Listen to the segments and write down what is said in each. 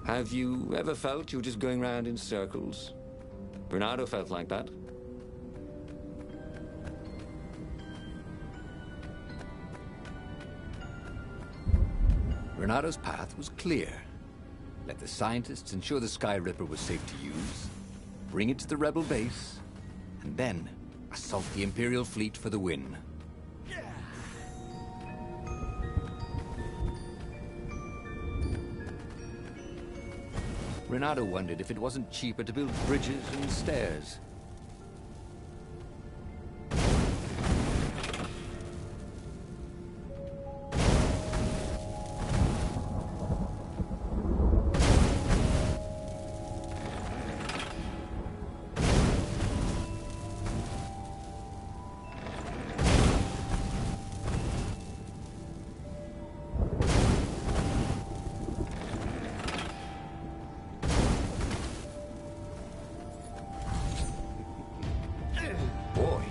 Have you ever felt you were just going round in circles? Bernardo felt like that. Bernardo's path was clear. Let the scientists ensure the Sky Ripper was safe to use, bring it to the rebel base, and then assault the Imperial fleet for the win. Bernardo wondered if it wasn't cheaper to build bridges and stairs.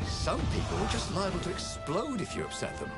Some people are just liable to explode if you upset them.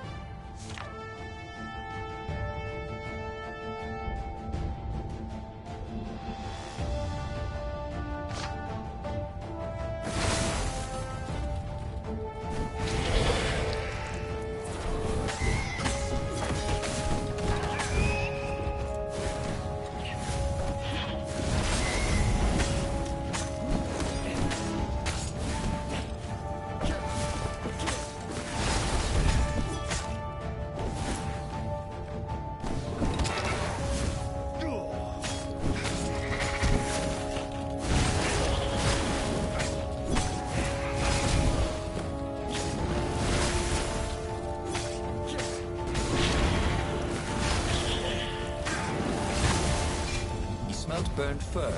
Burnt fur.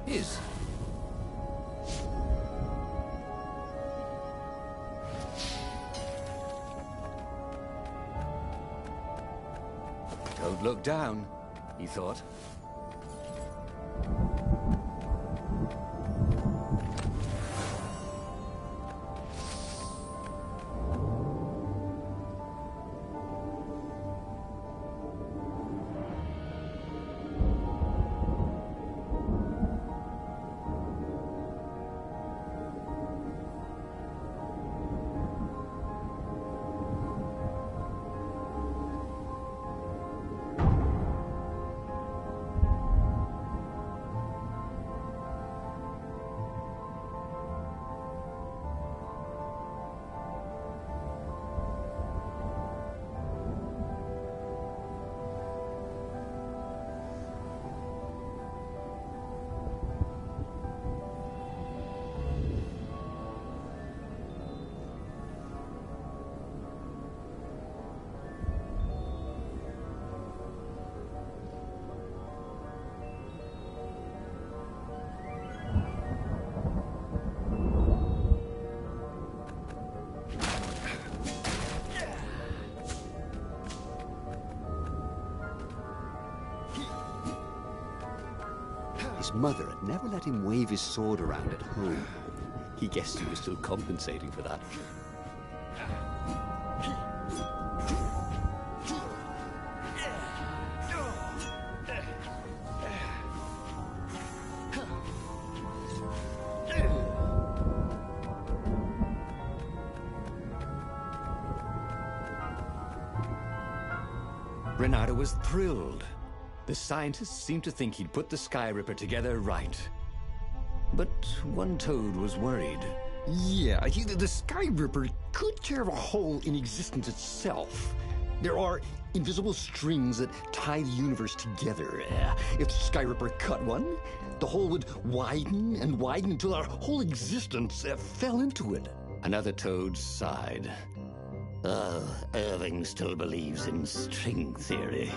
His. Don't look down, he thought. His mother had never let him wave his sword around at home. He guessed he was still compensating for that. Bernardo was thrilled. The scientists seemed to think he'd put the Sky Ripper together right. But one toad was worried. Yeah, the Sky Ripper could tear a hole in existence itself. There are invisible strings that tie the universe together. If the Sky Ripper cut one, the hole would widen and widen until our whole existence fell into it. Another toad sighed. Irving still believes in string theory.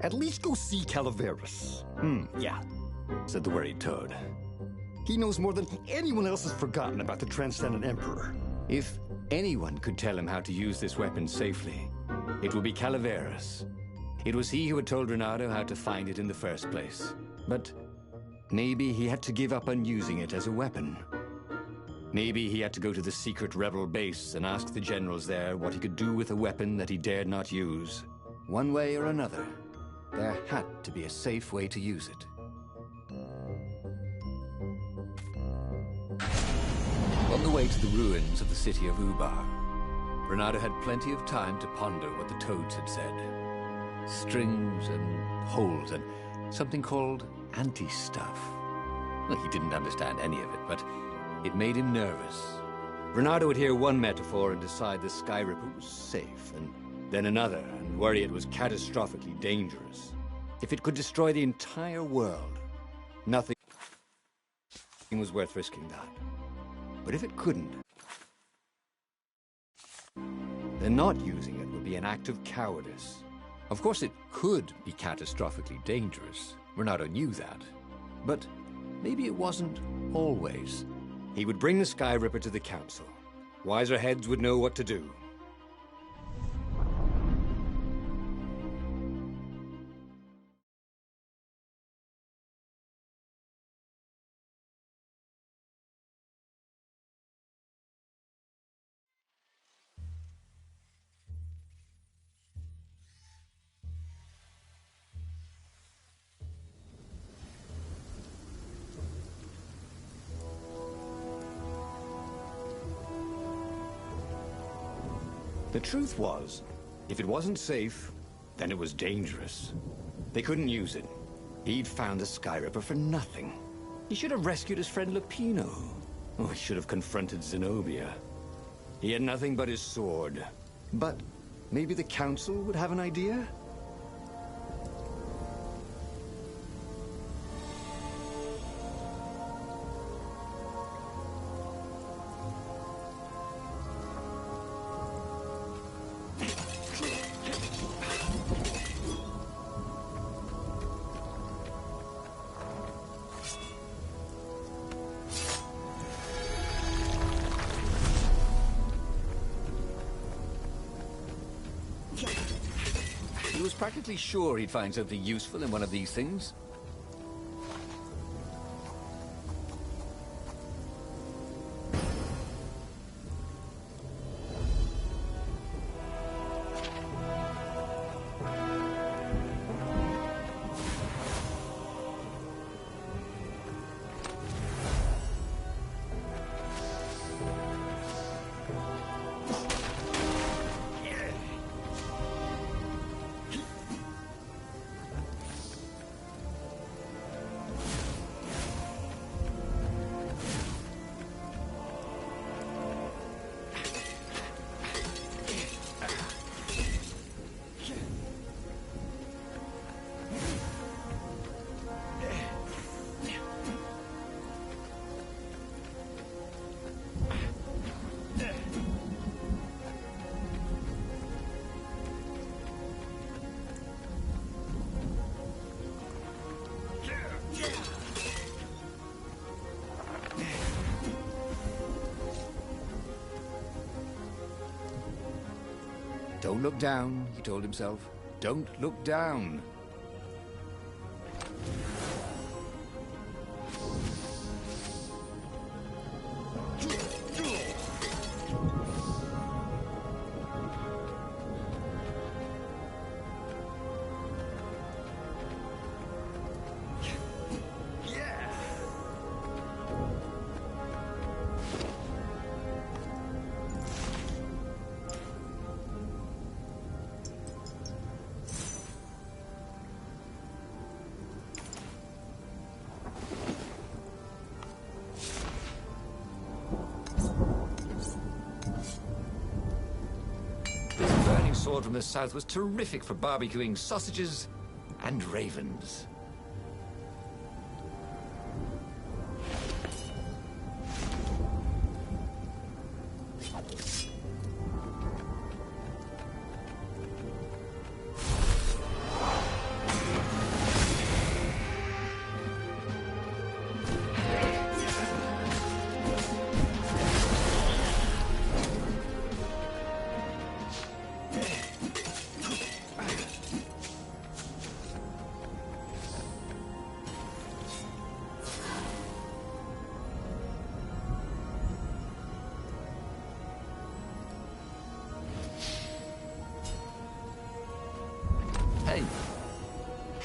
At least go see Calaveras. Yeah, said the worried toad. He knows more than anyone else has forgotten about the Transcendent Emperor. If anyone could tell him how to use this weapon safely, it would be Calaveras. It was he who had told Bernardo how to find it in the first place. But maybe he had to give up on using it as a weapon. Maybe he had to go to the secret rebel base and ask the generals there what he could do with a weapon that he dared not use. One way or another, there had to be a safe way to use it. On the way to the ruins of the city of Ubar, Renato had plenty of time to ponder what the toads had said. Strings and holes and something called anti-stuff. Well, he didn't understand any of it, but it made him nervous. Renato would hear one metaphor and decide the Sky Ripper was safe, and then another, and worry it was catastrophically dangerous. If it could destroy the entire world, nothing was worth risking that. But if it couldn't, then not using it would be an act of cowardice. Of course, it could be catastrophically dangerous. Renato knew that. But maybe it wasn't always. He would bring the Sky Ripper to the council. Wiser heads would know what to do. The truth was, if it wasn't safe, then it was dangerous. They couldn't use it. He'd found the Sky Ripper for nothing. He should have rescued his friend Lupino. Oh, he should have confronted Zenobia. He had nothing but his sword. But maybe the council would have an idea? He was practically sure he'd find something useful in one of these things. Don't look down, he told himself. Don't look down. Sword from the south was terrific for barbecuing sausages and ravens.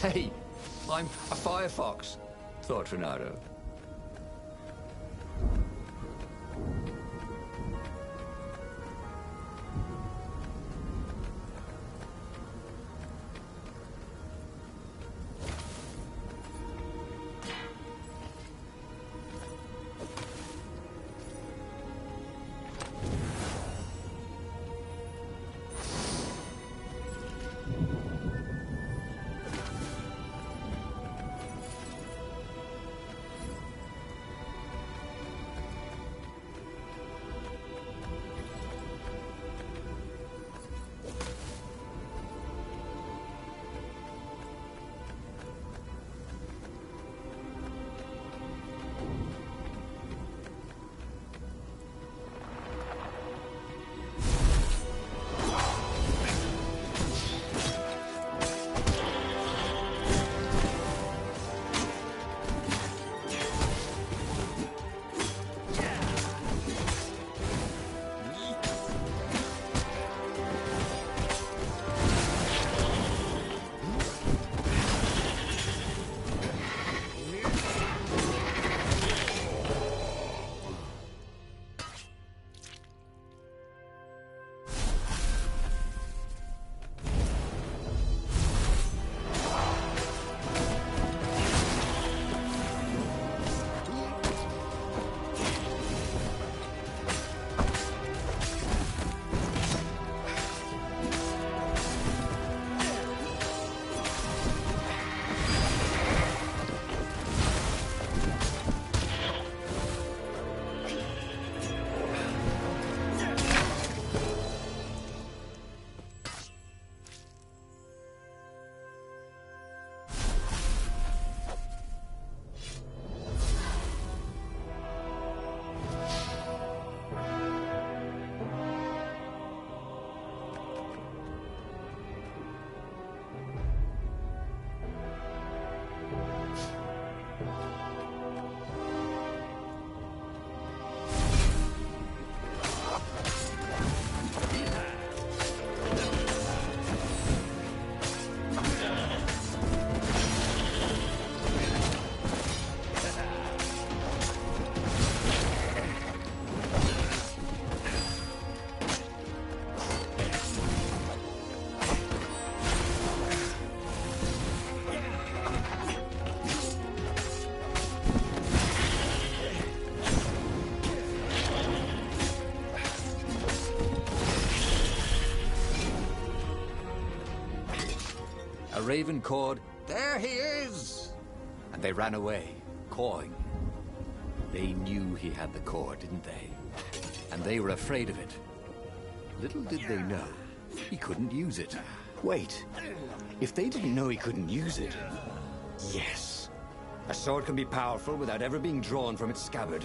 Hey, I'm a firefox, thought Renato. A raven cawed, "There he is!" And they ran away, cawing. They knew he had the core, didn't they? And they were afraid of it. Little did they know, he couldn't use it. Wait, if they didn't know he couldn't use it... Yes! A sword can be powerful without ever being drawn from its scabbard.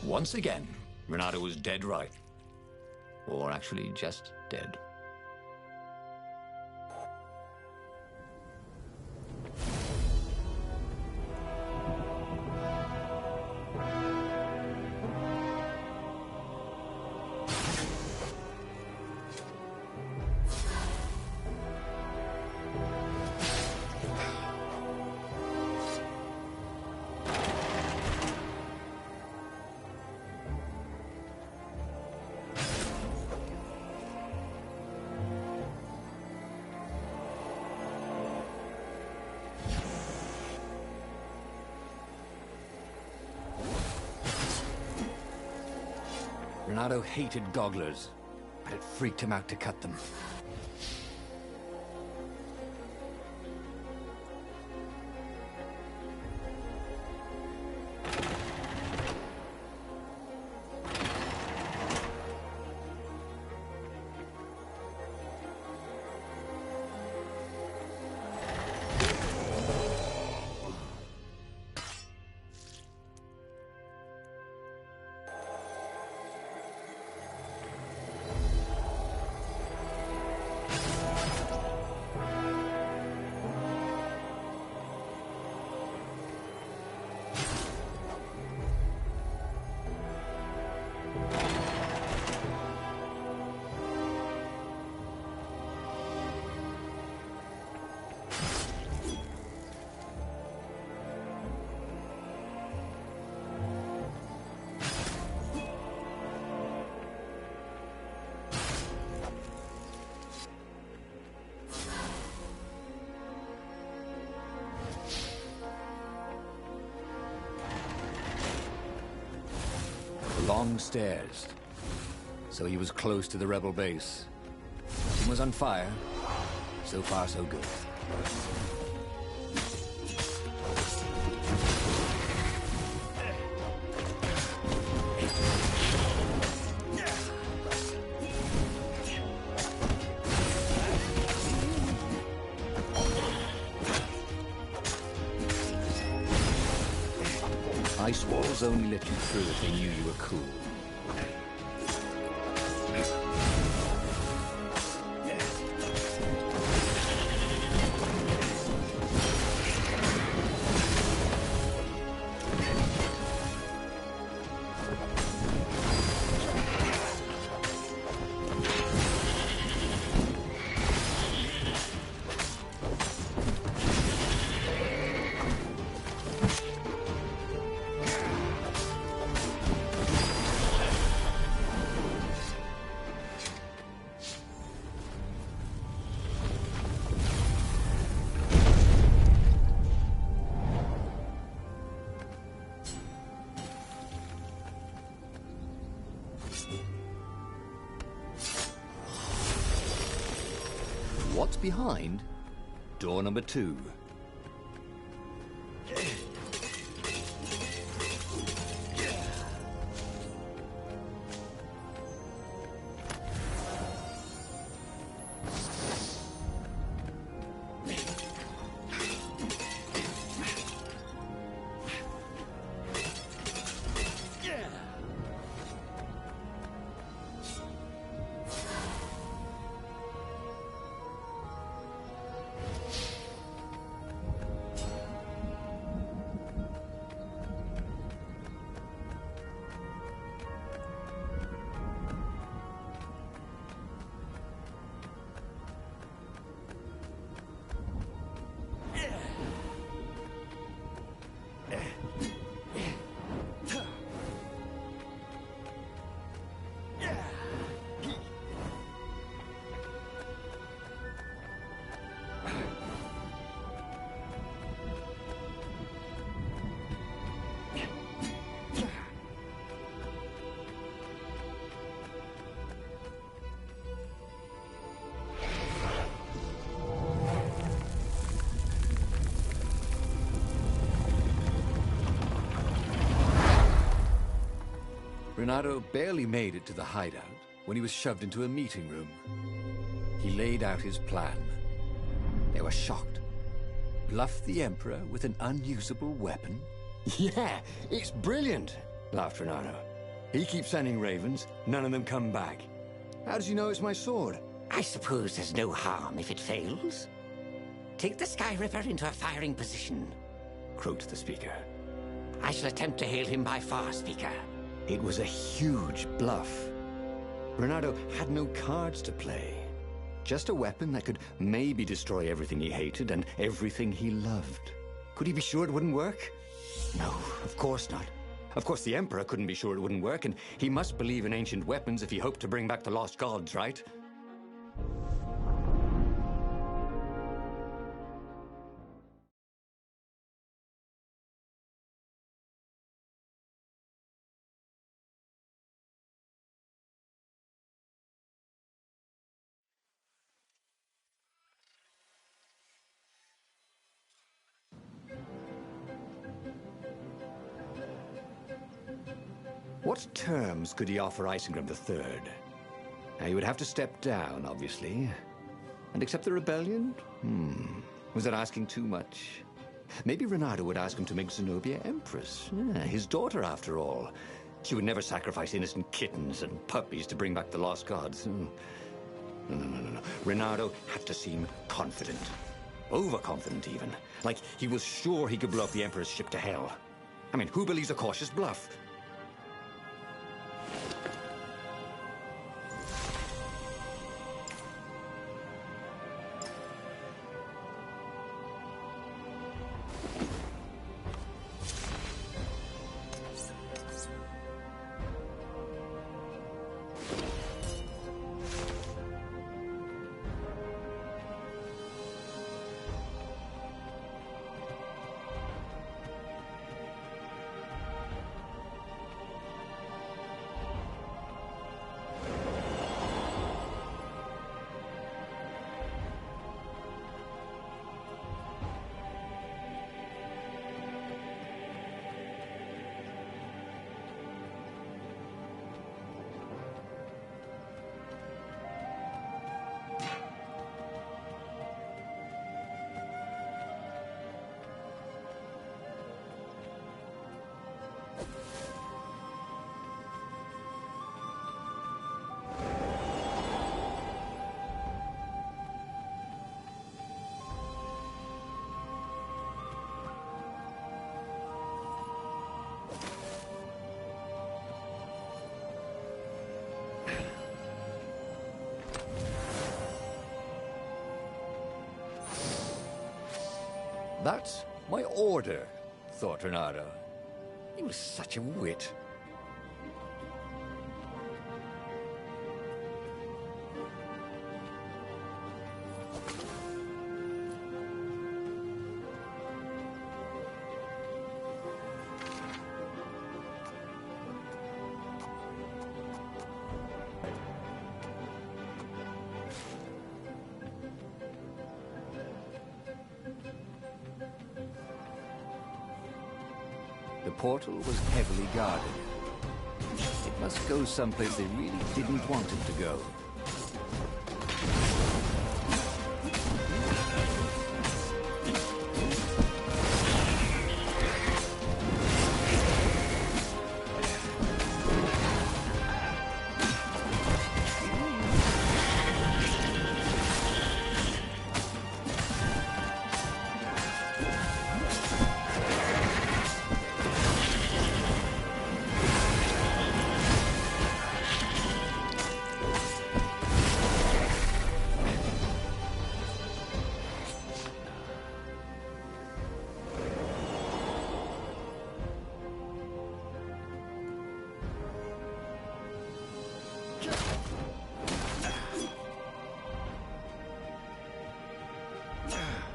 Once again, Renato was dead right. Or actually just dead. Renato hated gogglers, but it freaked him out to cut them. long stairs. So he was close to the rebel base. Nothing was on fire. So far, so good. Ice walls only let you through if they knew you were cool. What's behind door number 2? Renato barely made it to the hideout when he was shoved into a meeting room. He laid out his plan. They were shocked. Bluff the Emperor with an unusable weapon? Yeah, it's brilliant, laughed Renato. He keeps sending ravens, none of them come back. How does he know it's my sword? I suppose there's no harm if it fails. Take the Sky Ripper into a firing position, Croaked the speaker. I shall attempt to hail him by far, Speaker. It was a huge bluff. Renato had no cards to play. Just a weapon that could maybe destroy everything he hated and everything he loved. Could he be sure it wouldn't work? No, of course not. Of course the Emperor couldn't be sure it wouldn't work, and he must believe in ancient weapons if he hoped to bring back the lost gods, right? What terms could he offer Isengram III? Now, he would have to step down, obviously. And accept the rebellion? Was that asking too much? Maybe Renato would ask him to make Zenobia Empress. Yeah, his daughter, after all. She would never sacrifice innocent kittens and puppies to bring back the lost gods. No. Renato had to seem confident. Overconfident, even. Like he was sure he could blow up the Emperor's ship to hell. I mean, who believes a cautious bluff? That's my order, thought Renato. He was such a wit. The portal was heavily guarded. It must go someplace they really didn't want it to go.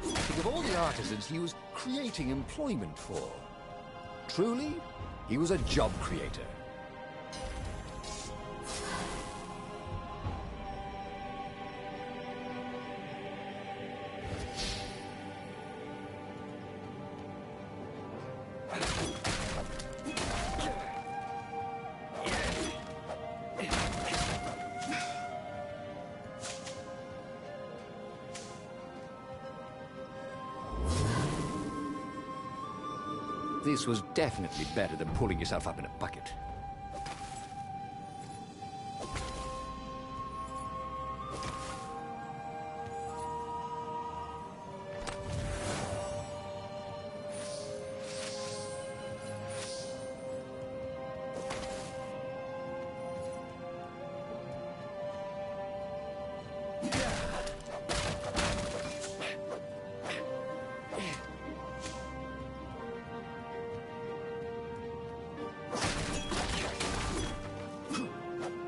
Think of all the artisans he was creating employment for. Truly, he was a job creator. This was definitely better than pulling yourself up in a bucket.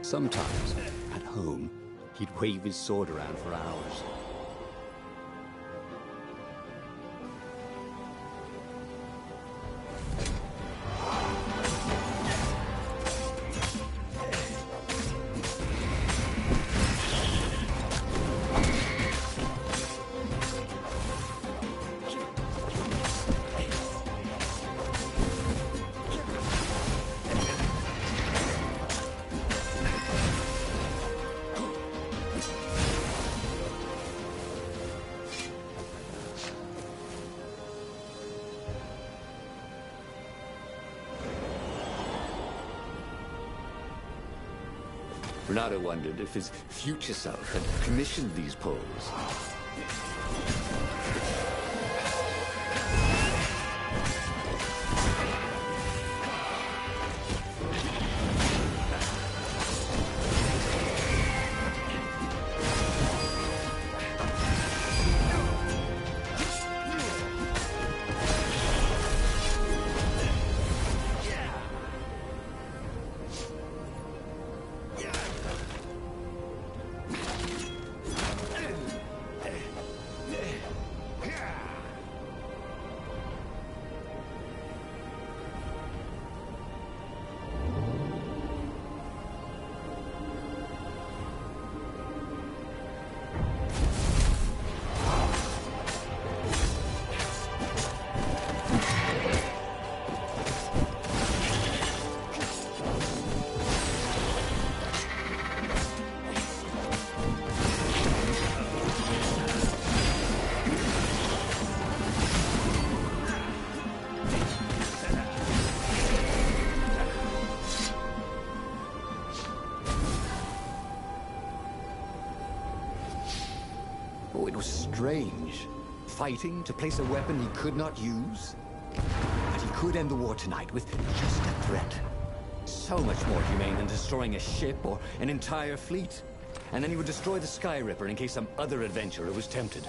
Sometimes, at home, he'd wave his sword around for hours. Renato wondered if his future self had commissioned these poles. Oh, it was strange. Fighting to place a weapon he could not use. But he could end the war tonight with just a threat. So much more humane than destroying a ship or an entire fleet. And then he would destroy the Sky Ripper in case some other adventurer was tempted.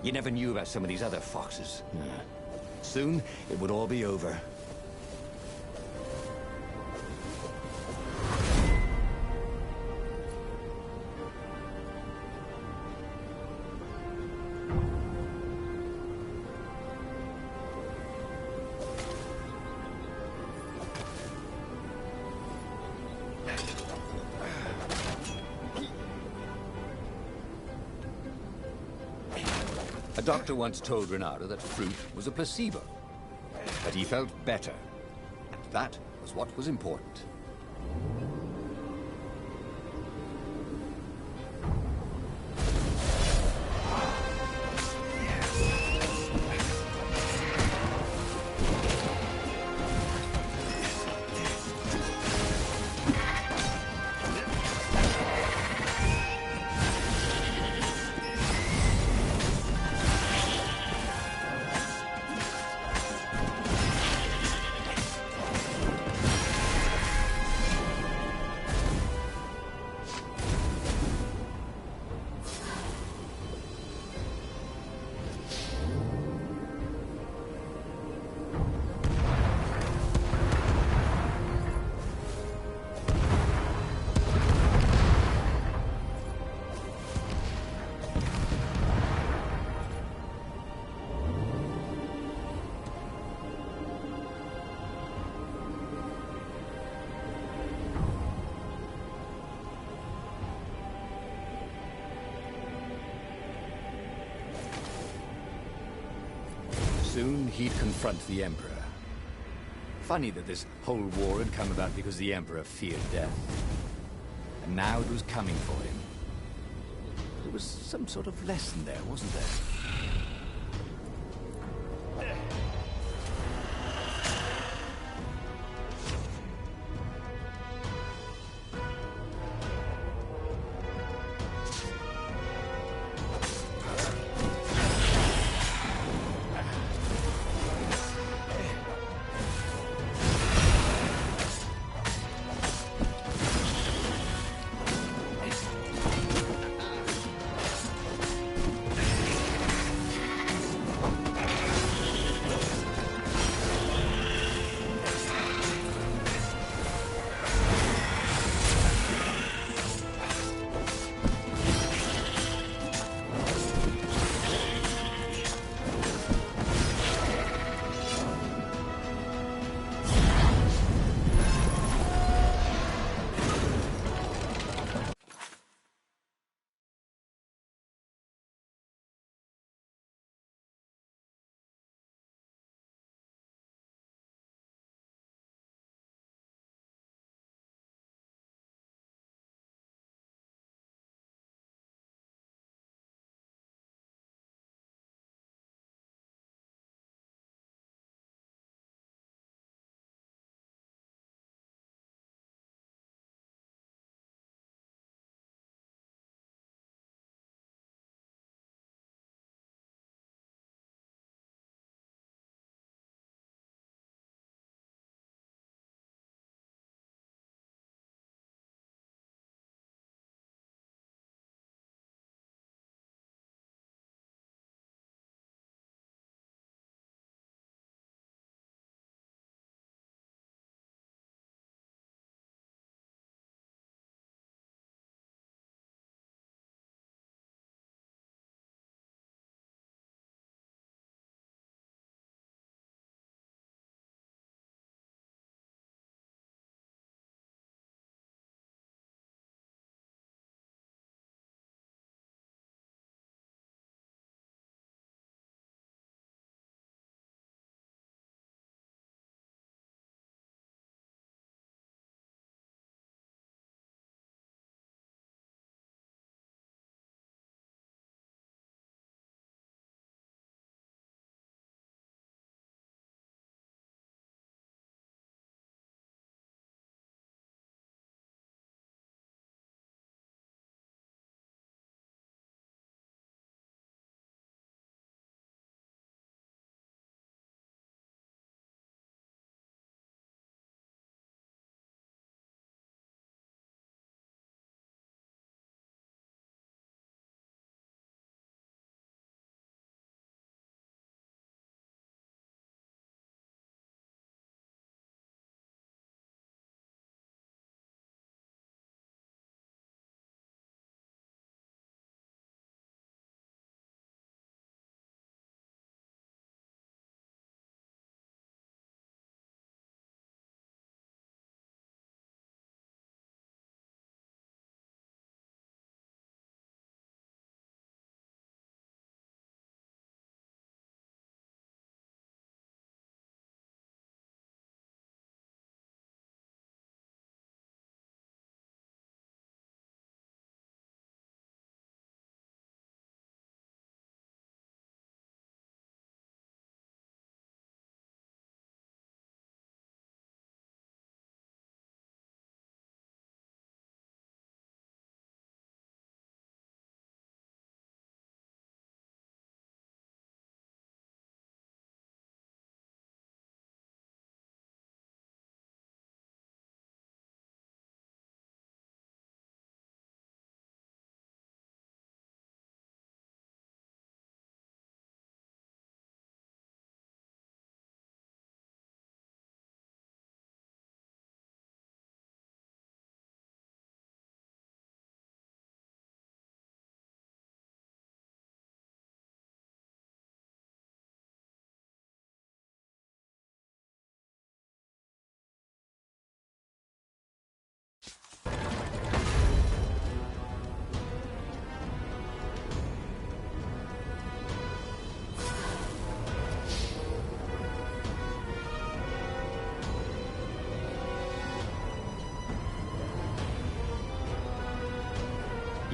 You never knew about some of these other foxes. Soon, it would all be over. A doctor once told Renato that fruit was a placebo. But he felt better. And that was what was important. Soon, he'd confront the Emperor. Funny that this whole war had come about because the Emperor feared death. And now it was coming for him. There was some sort of lesson there, wasn't there?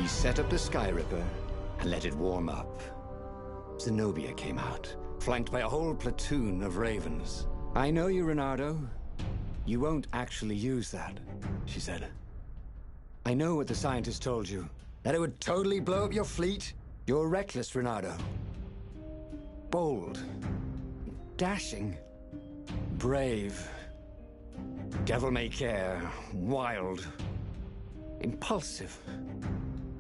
He set up the Skyripper and let it warm up. Zenobia came out, flanked by a whole platoon of ravens. "I know you, Reynardo. You won't actually use that," she said. "I know what the scientists told you, that it would totally blow up your fleet. You're reckless, Reynardo. Bold, dashing, brave, devil-may-care, wild, impulsive,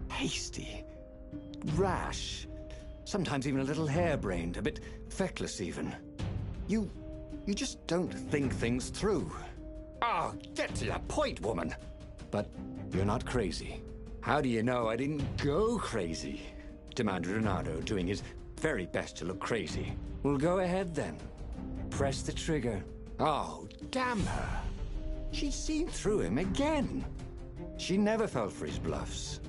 hasty, rash, sometimes even a little harebrained, a bit feckless even. You just don't think things through." "Oh, get to the point, woman!" "But you're not crazy." "How do you know I didn't go crazy?" demanded Reynardo, doing his very best to look crazy. "Well, go ahead then. Press the trigger." Oh, damn her. She'd seen through him again. She never fell for his bluffs.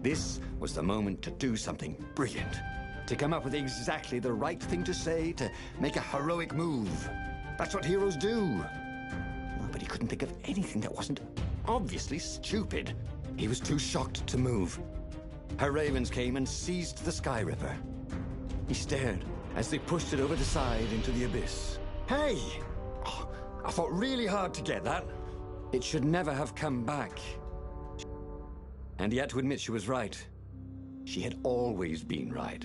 This was the moment to do something brilliant, to come up with exactly the right thing to say, to make a heroic move. That's what heroes do. Oh, but he couldn't think of anything that wasn't obviously stupid. He was too shocked to move. Her ravens came and seized the Skyripper. He stared as they pushed it over the side into the abyss. "Hey! Oh, I fought really hard to get that. It should never have come back." And he had to admit she was right. She had always been right.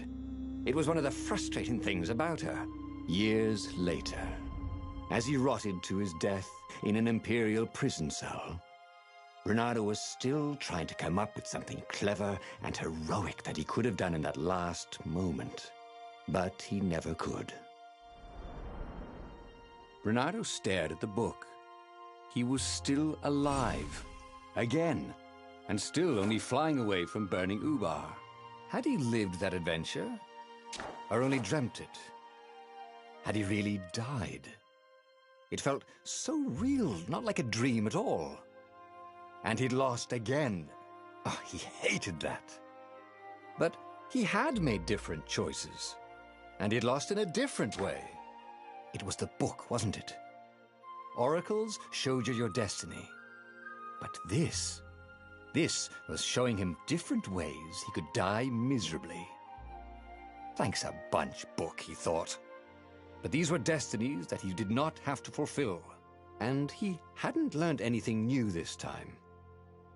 It was one of the frustrating things about her. Years later, as he rotted to his death in an Imperial prison cell, Reynardo was still trying to come up with something clever and heroic that he could have done in that last moment. But he never could. Reynardo stared at the book. He was still alive. Again. And still only flying away from burning Ubar. Had he lived that adventure? Or only dreamt it? Had he really died? It felt so real, not like a dream at all. And he'd lost again. Oh, he hated that. But he had made different choices. And he'd lost in a different way. It was the book, wasn't it? Oracles showed you your destiny. But this was showing him different ways he could die miserably. Thanks a bunch, book, he thought. But these were destinies that he did not have to fulfill. And he hadn't learned anything new this time.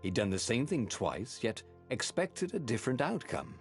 He'd done the same thing twice, yet expected a different outcome.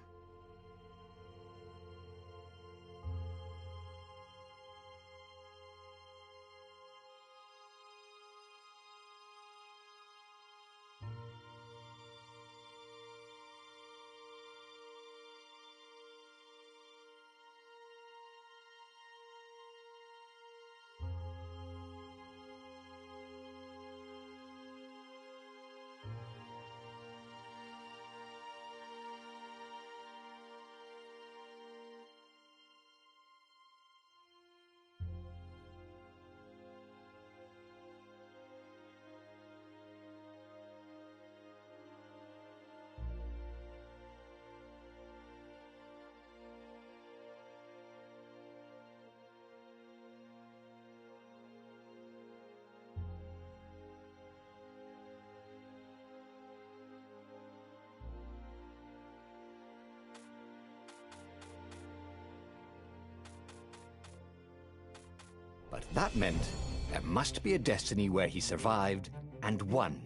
But that meant there must be a destiny where he survived and won,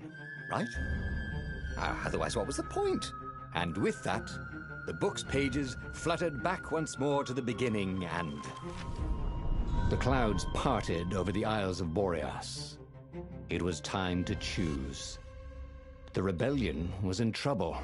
right? Otherwise, what was the point? And with that, the book's pages fluttered back once more to the beginning, and the clouds parted over the Isles of Boreas. It was time to choose. The rebellion was in trouble.